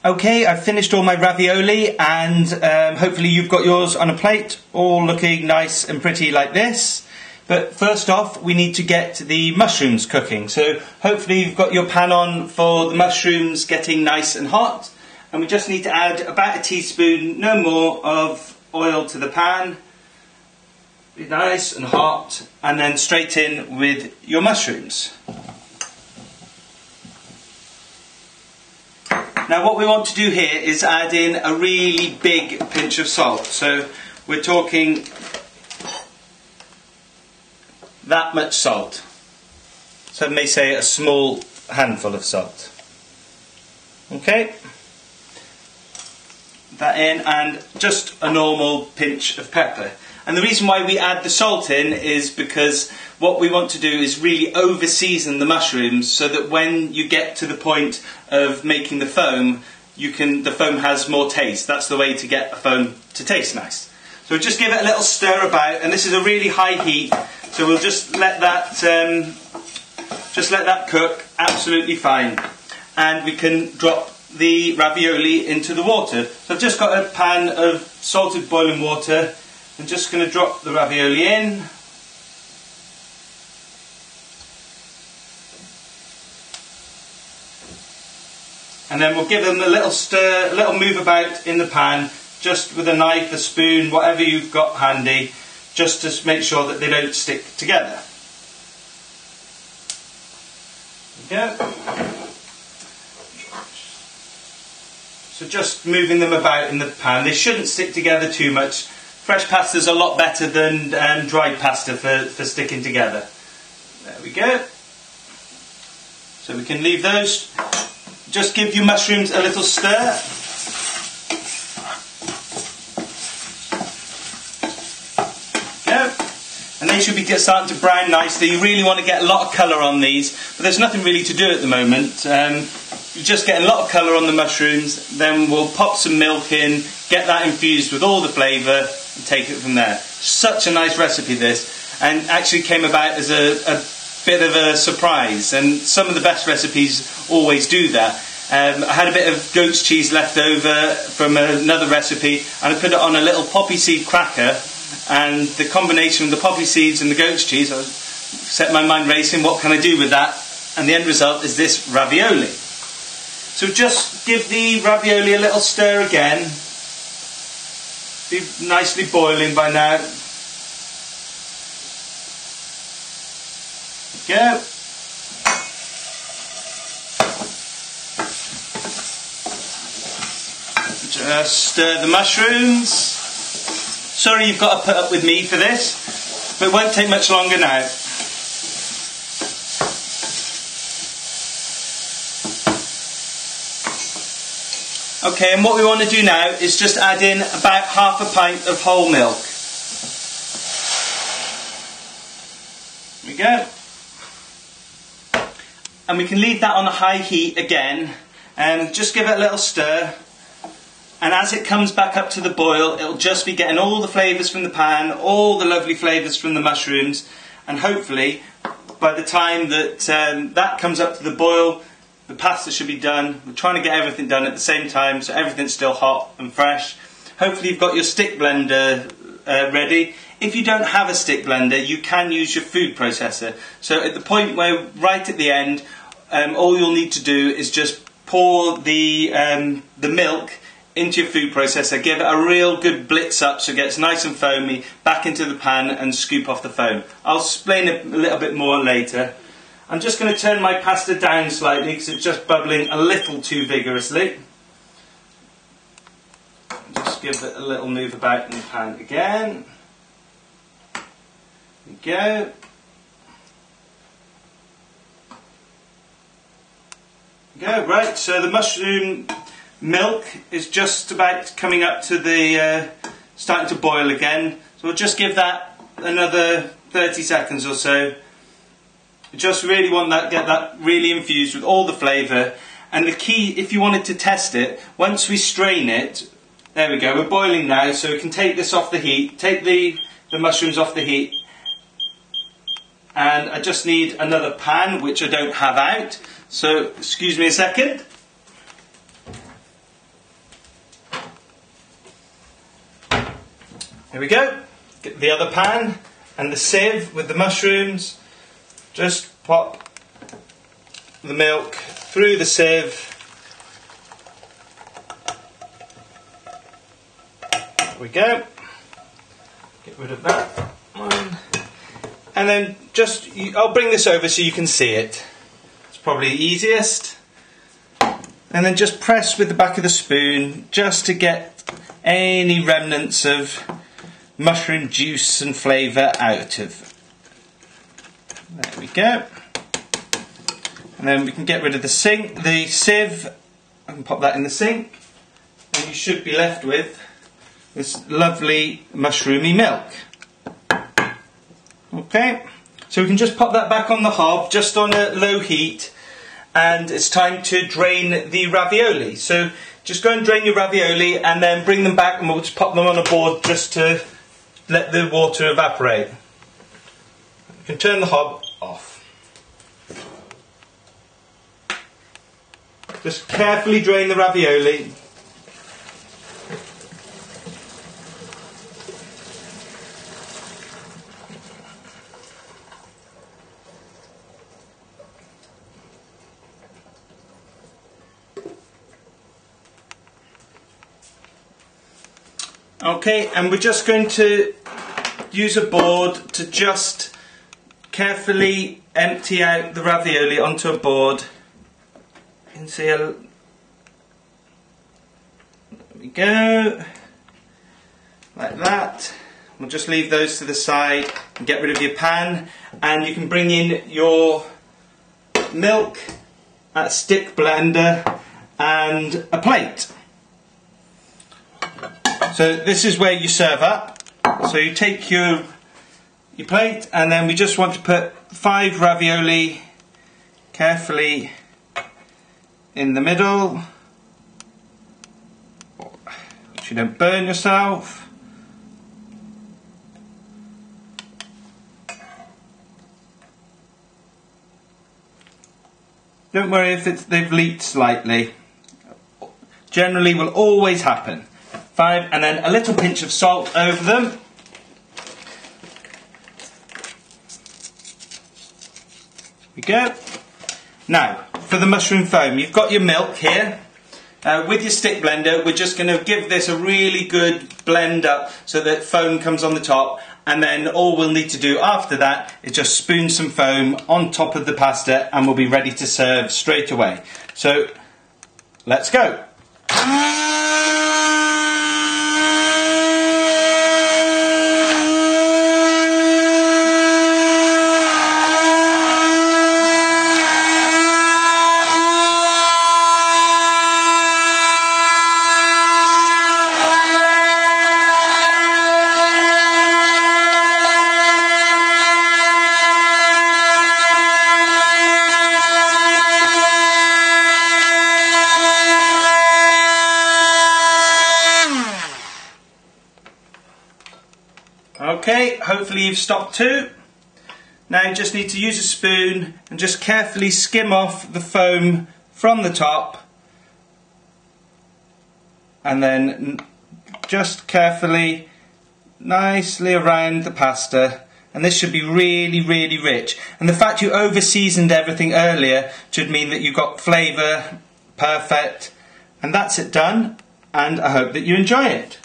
Okay, I've finished all my ravioli, and hopefully you've got yours on a plate, all looking nice and pretty like this. But first off, we need to get the mushrooms cooking. So hopefully you've got your pan on for the mushrooms getting nice and hot. And we just need to add about a teaspoon, no more, of oil to the pan. Be nice and hot, and then straight in with your mushrooms. Now what we want to do here is add in a really big pinch of salt. So we're talking that much salt. Some may say a small handful of salt. Okay. That in, and just a normal pinch of pepper. And the reason why we add the salt in is because what we want to do is really over season the mushrooms, so that when you get to the point of making the foam, the foam has more taste. That's the way to get a foam to taste nice. So just give it a little stir about, and this is a really high heat, so we'll just let that cook absolutely fine, and we can drop the ravioli into the water. So I've just got a pan of salted boiling water. I'm just going to drop the ravioli in. And then we'll give them a little stir, a little move about in the pan, just with a knife, a spoon, whatever you've got handy, just to make sure that they don't stick together. There we go. So just moving them about in the pan. They shouldn't stick together too much. Fresh pasta is a lot better than dried pasta for sticking together. There we go. So we can leave those. Just give your mushrooms a little stir. There we go. And they should be starting to brown nicely. You really want to get a lot of colour on these, but there's nothing really to do at the moment. You just get a lot of colour on the mushrooms, then we'll pop some milk in, get that infused with all the flavour, and take it from there. Such a nice recipe this, and actually came about as a bit of a surprise, and some of the best recipes always do that. I had a bit of goat's cheese left over from another recipe, and I put it on a little poppy seed cracker, and the combination of the poppy seeds and the goat's cheese, I set my mind racing, what can I do with that? And the end result is this ravioli. So just give the ravioli a little stir again. Be nicely boiling by now. There we go. Just stir the mushrooms. Sorry you've got to put up with me for this, but it won't take much longer now. Okay, and what we want to do now is just add in about half a pint of whole milk. There we go. And we can leave that on a high heat again, and just give it a little stir. And as it comes back up to the boil, it'll just be getting all the flavours from the pan, all the lovely flavours from the mushrooms, and hopefully by the time that that comes up to the boil, the pasta should be done. We're trying to get everything done at the same time, so everything's still hot and fresh. Hopefully you've got your stick blender ready. If you don't have a stick blender, you can use your food processor. So at the point where, right at the end, all you'll need to do is just pour the milk into your food processor, give it a real good blitz up so it gets nice and foamy, back into the pan and scoop off the foam. I'll explain it a little bit more later. I'm just going to turn my pasta down slightly because it's just bubbling a little too vigorously. Just give it a little move about in the pan again. There we go. Right, so the mushroom milk is just about coming up to the starting to boil again. So we'll just give that another 30 seconds or so. You just really want that, get that really infused with all the flavour. And the key, if you wanted to test it, once we strain it, there we go, we're boiling now, so we can take this off the heat, take the mushrooms off the heat. And I just need another pan, which I don't have out. So, excuse me a second. Here we go. Get the other pan and the sieve with the mushrooms. Just pop the milk through the sieve. There we go. Get rid of that one. And then I'll bring this over so you can see it. It's probably easiest. And then just press with the back of the spoon just to get any remnants of mushroom juice and flavour out of. There we go. And then we can get rid of the sieve. I can pop that in the sink. And you should be left with this lovely mushroomy milk. Okay, so we can just pop that back on the hob, just on a low heat, and it's time to drain the ravioli. So just go and drain your ravioli and then bring them back and we'll just pop them on a board just to let the water evaporate. You can turn the hob off. Just carefully drain the ravioli. Okay, and we're just going to use a board to just carefully empty out the ravioli onto a board. You can see there we go, like that. We'll just leave those to the side and get rid of your pan, and you can bring in your milk, a stick blender and a plate. So this is where you serve up. So you take your plate, and then we just want to put 5 ravioli carefully in the middle, so you don't burn yourself. Don't worry if they've leaked slightly. Generally will always happen. 5, and then a little pinch of salt over them. There we go. Now, for the mushroom foam, you've got your milk here. With your stick blender, we're just going to give this a really good blend up so that foam comes on the top, and then all we'll need to do after that is just spoon some foam on top of the pasta and we'll be ready to serve straight away. So, let's go. Okay, hopefully you've stopped too. Now you just need to use a spoon and just carefully skim off the foam from the top, and then just carefully, nicely around the pasta, and this should be really, really rich. And the fact you over seasoned everything earlier should mean that you've got flavour perfect. And that's it done, and I hope that you enjoy it.